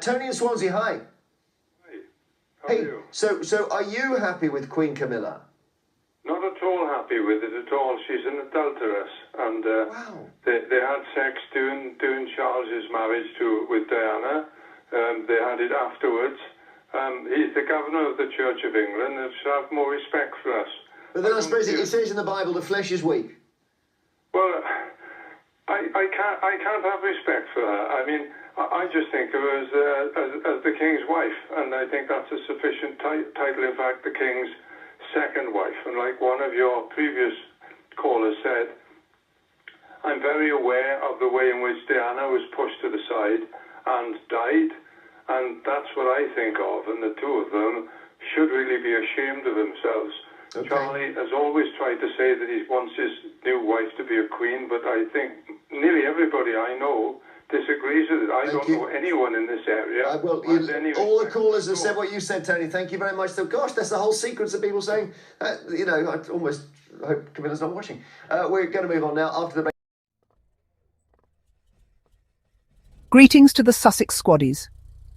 Tony in Swansea, hi. Hey, how are you? So are you happy with Queen Camilla? Not at all happy with it at all. She's an adulteress, and Wow. they had sex during Charles's marriage with Diana. They had it afterwards. He's the governor of the Church of England, and should have more respect for us. But then I suppose it says in the Bible the flesh is weak. Well, I can't have respect for her. I mean, I just think of her as the king's wife, and I think that's a sufficient title. In fact, the king's second wife. And like one of your previous callers said, I'm very aware of the way in which Diana was pushed to the side and died, and that's what I think of. And the two of them should really be ashamed of themselves. Okay. Charlie has always tried to say that he wants his new wife to be a queen, but I think nearly everybody I know disagrees with it. I don't know anyone in this area. All the callers have said what you said, Tony. Thank you very much. So, gosh, that's the whole secret of people saying, I almost hope Camilla's not watching. We're going to move on now after the break. Greetings to the Sussex Squaddies.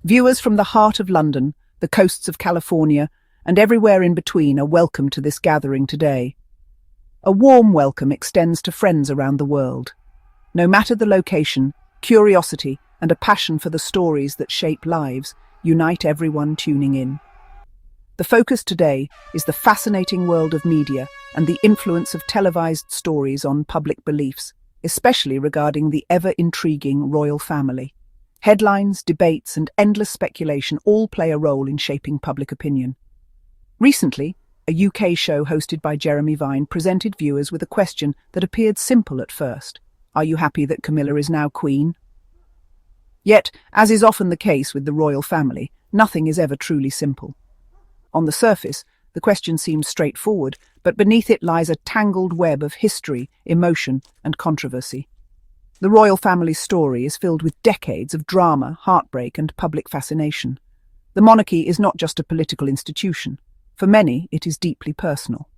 Viewers from the heart of London, the coasts of California, and everywhere in between are welcome to this gathering today. A warm welcome extends to friends around the world. No matter the location, curiosity and a passion for the stories that shape lives unite everyone tuning in. The focus today is the fascinating world of media and the influence of televised stories on public beliefs, especially regarding the ever-intriguing royal family. Headlines, debates, and endless speculation all play a role in shaping public opinion. Recently, a UK show hosted by Jeremy Vine presented viewers with a question that appeared simple at first. Are you happy that Camilla is now queen? Yet, as is often the case with the royal family, nothing is ever truly simple. On the surface, the question seems straightforward, but beneath it lies a tangled web of history, emotion, and controversy. The royal family's story is filled with decades of drama, heartbreak, and public fascination. The monarchy is not just a political institution. For many, it is deeply personal.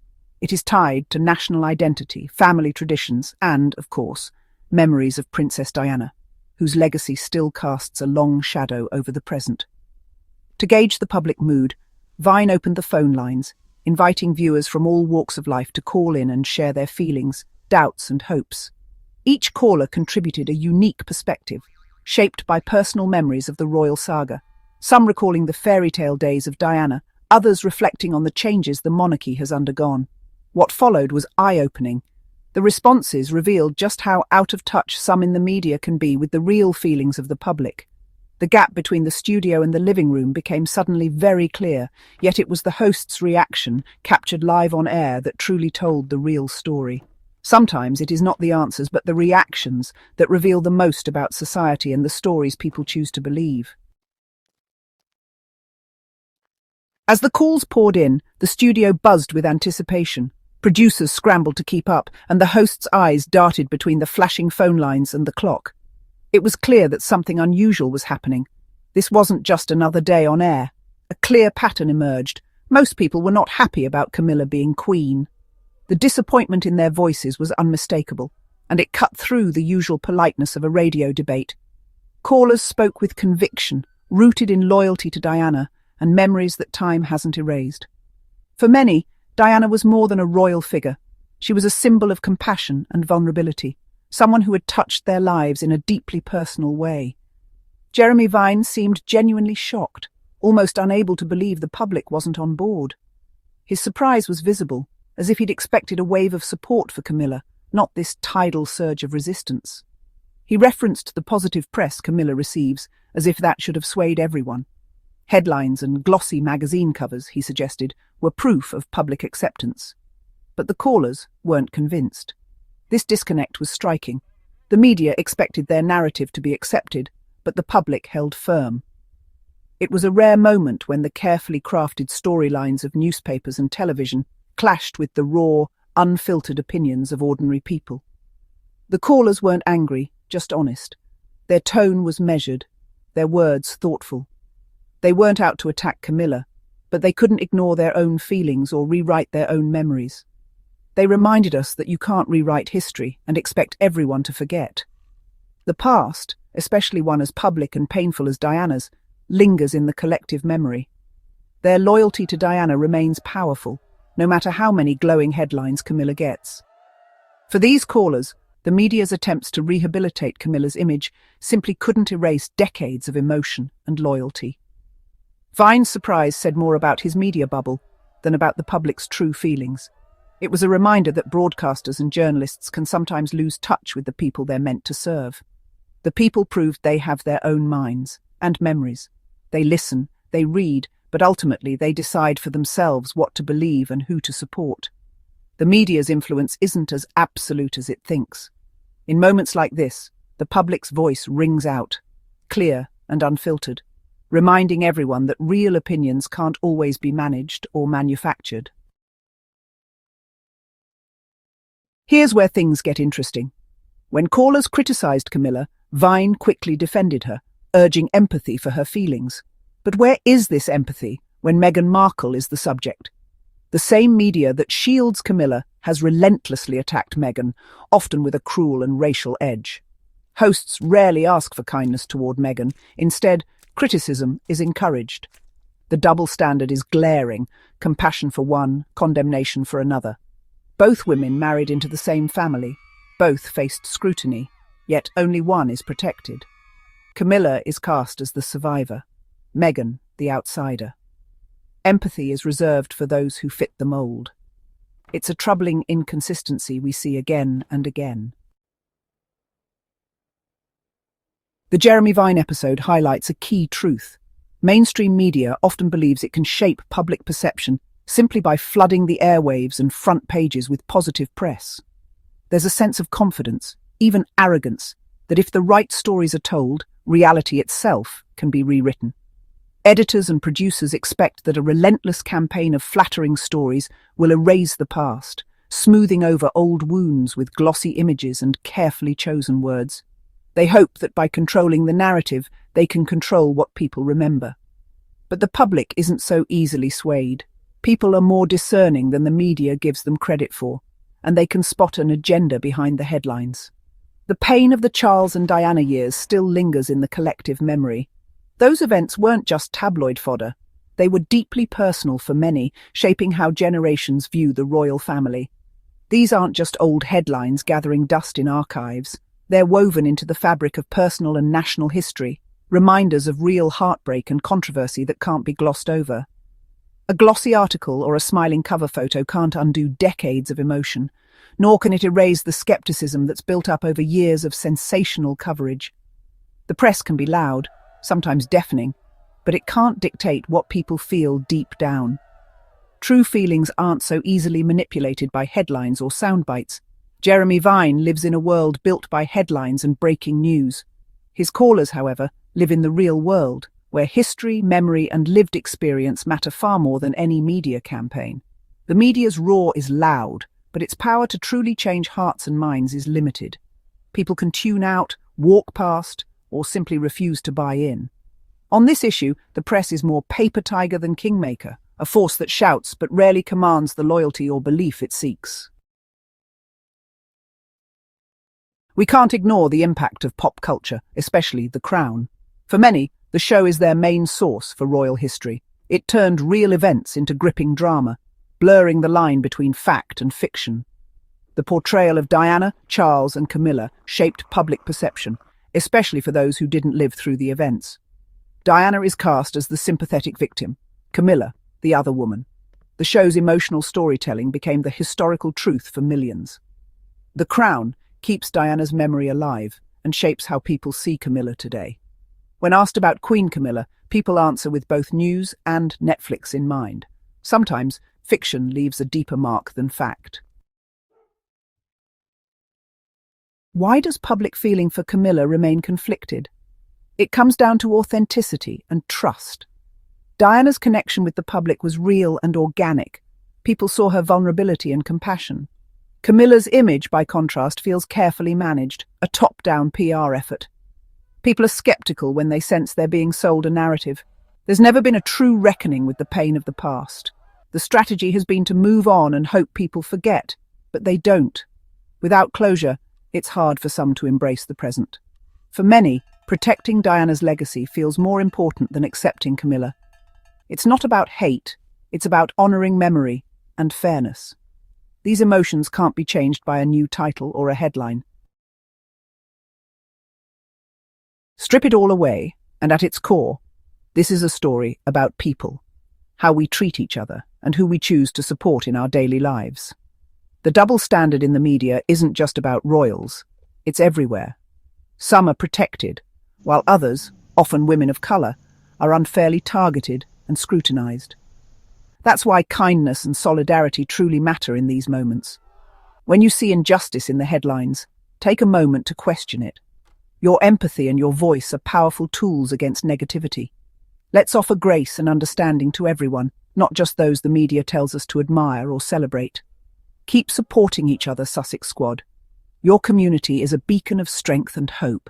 It is tied to national identity, family traditions, and, of course, memories of Princess Diana, whose legacy still casts a long shadow over the present. To gauge the public mood, Vine opened the phone lines, inviting viewers from all walks of life to call in and share their feelings, doubts, and hopes. Each caller contributed a unique perspective, shaped by personal memories of the royal saga, some recalling the fairy tale days of Diana, others reflecting on the changes the monarchy has undergone. What followed was eye-opening. The responses revealed just how out of touch some in the media can be with the real feelings of the public. The gap between the studio and the living room became suddenly very clear, yet it was the host's reaction, captured live on air, that truly told the real story. Sometimes it is not the answers but the reactions that reveal the most about society and the stories people choose to believe. As the calls poured in, the studio buzzed with anticipation. Producers scrambled to keep up, and the host's eyes darted between the flashing phone lines and the clock. It was clear that something unusual was happening. This wasn't just another day on air. A clear pattern emerged. Most people were not happy about Camilla being queen. The disappointment in their voices was unmistakable, and it cut through the usual politeness of a radio debate. Callers spoke with conviction, rooted in loyalty to Diana and memories that time hasn't erased. For many, Diana was more than a royal figure. She was a symbol of compassion and vulnerability, someone who had touched their lives in a deeply personal way. Jeremy Vine seemed genuinely shocked, almost unable to believe the public wasn't on board. His surprise was visible, as if he'd expected a wave of support for Camilla, not this tidal surge of resistance. He referenced the positive press Camilla receives, as if that should have swayed everyone. Headlines and glossy magazine covers, he suggested, were proof of public acceptance. But the callers weren't convinced. This disconnect was striking. The media expected their narrative to be accepted, but the public held firm. It was a rare moment when the carefully crafted storylines of newspapers and television clashed with the raw, unfiltered opinions of ordinary people. The callers weren't angry, just honest. Their tone was measured, their words thoughtful. They weren't out to attack Camilla, but they couldn't ignore their own feelings or rewrite their own memories. They reminded us that you can't rewrite history and expect everyone to forget. The past, especially one as public and painful as Diana's, lingers in the collective memory. Their loyalty to Diana remains powerful, no matter how many glowing headlines Camilla gets. For these callers, the media's attempts to rehabilitate Camilla's image simply couldn't erase decades of emotion and loyalty. Vine's surprise said more about his media bubble than about the public's true feelings. It was a reminder that broadcasters and journalists can sometimes lose touch with the people they're meant to serve. The people proved they have their own minds and memories. They listen, they read, but ultimately they decide for themselves what to believe and who to support. The media's influence isn't as absolute as it thinks. In moments like this, the public's voice rings out, clear and unfiltered, reminding everyone that real opinions can't always be managed or manufactured. Here's where things get interesting. When callers criticized Camilla, Vine quickly defended her, urging empathy for her feelings. But where is this empathy when Meghan Markle is the subject? The same media that shields Camilla has relentlessly attacked Meghan, often with a cruel and racial edge. Hosts rarely ask for kindness toward Meghan. Instead, criticism is encouraged. The double standard is glaring, compassion for one, condemnation for another. Both women married into the same family. Both faced scrutiny, yet only one is protected. Camilla is cast as the survivor, Meghan the outsider. Empathy is reserved for those who fit the mold. It's a troubling inconsistency we see again and again. The Jeremy Vine episode highlights a key truth. Mainstream media often believes it can shape public perception simply by flooding the airwaves and front pages with positive press. There's a sense of confidence, even arrogance, that if the right stories are told, reality itself can be rewritten. Editors and producers expect that a relentless campaign of flattering stories will erase the past, smoothing over old wounds with glossy images and carefully chosen words. They hope that by controlling the narrative, they can control what people remember. But the public isn't so easily swayed. People are more discerning than the media gives them credit for, and they can spot an agenda behind the headlines. The pain of the Charles and Diana years still lingers in the collective memory. Those events weren't just tabloid fodder. They were deeply personal for many, shaping how generations view the royal family. These aren't just old headlines gathering dust in archives. They're woven into the fabric of personal and national history, reminders of real heartbreak and controversy that can't be glossed over. A glossy article or a smiling cover photo can't undo decades of emotion, nor can it erase the skepticism that's built up over years of sensational coverage. The press can be loud, sometimes deafening, but it can't dictate what people feel deep down. True feelings aren't so easily manipulated by headlines or soundbites. Jeremy Vine lives in a world built by headlines and breaking news. His callers, however, live in the real world, where history, memory, and lived experience matter far more than any media campaign. The media's roar is loud, but its power to truly change hearts and minds is limited. People can tune out, walk past, or simply refuse to buy in. On this issue, the press is more paper tiger than kingmaker, a force that shouts but rarely commands the loyalty or belief it seeks. We can't ignore the impact of pop culture, especially The Crown. For many, the show is their main source for royal history. It turned real events into gripping drama, blurring the line between fact and fiction. The portrayal of Diana, Charles, and Camilla shaped public perception, especially for those who didn't live through the events. Diana is cast as the sympathetic victim, Camilla, the other woman. The show's emotional storytelling became the historical truth for millions. The Crown keeps Diana's memory alive and shapes how people see Camilla today. When asked about Queen Camilla, people answer with both news and Netflix in mind. Sometimes, fiction leaves a deeper mark than fact. Why does public feeling for Camilla remain conflicted? It comes down to authenticity and trust. Diana's connection with the public was real and organic. People saw her vulnerability and compassion. Camilla's image, by contrast, feels carefully managed, a top-down PR effort. People are skeptical when they sense they're being sold a narrative. There's never been a true reckoning with the pain of the past. The strategy has been to move on and hope people forget, but they don't. Without closure, it's hard for some to embrace the present. For many, Protecting Diana's legacy feels more important than accepting Camilla. It's not about hate, it's about honouring memory and fairness. These emotions can't be changed by a new title or a headline. Strip it all away, and at its core, this is a story about people, how we treat each other, and who we choose to support in our daily lives. The double standard in the media isn't just about royals, it's everywhere. Some are protected, while others, often women of colour, are unfairly targeted and scrutinised. That's why kindness and solidarity truly matter in these moments. When you see injustice in the headlines, take a moment to question it. Your empathy and your voice are powerful tools against negativity. Let's offer grace and understanding to everyone, not just those the media tells us to admire or celebrate. Keep supporting each other, Sussex Squad. Your community is a beacon of strength and hope.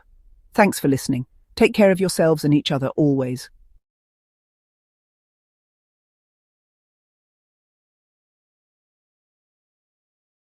Thanks for listening. Take care of yourselves and each other always.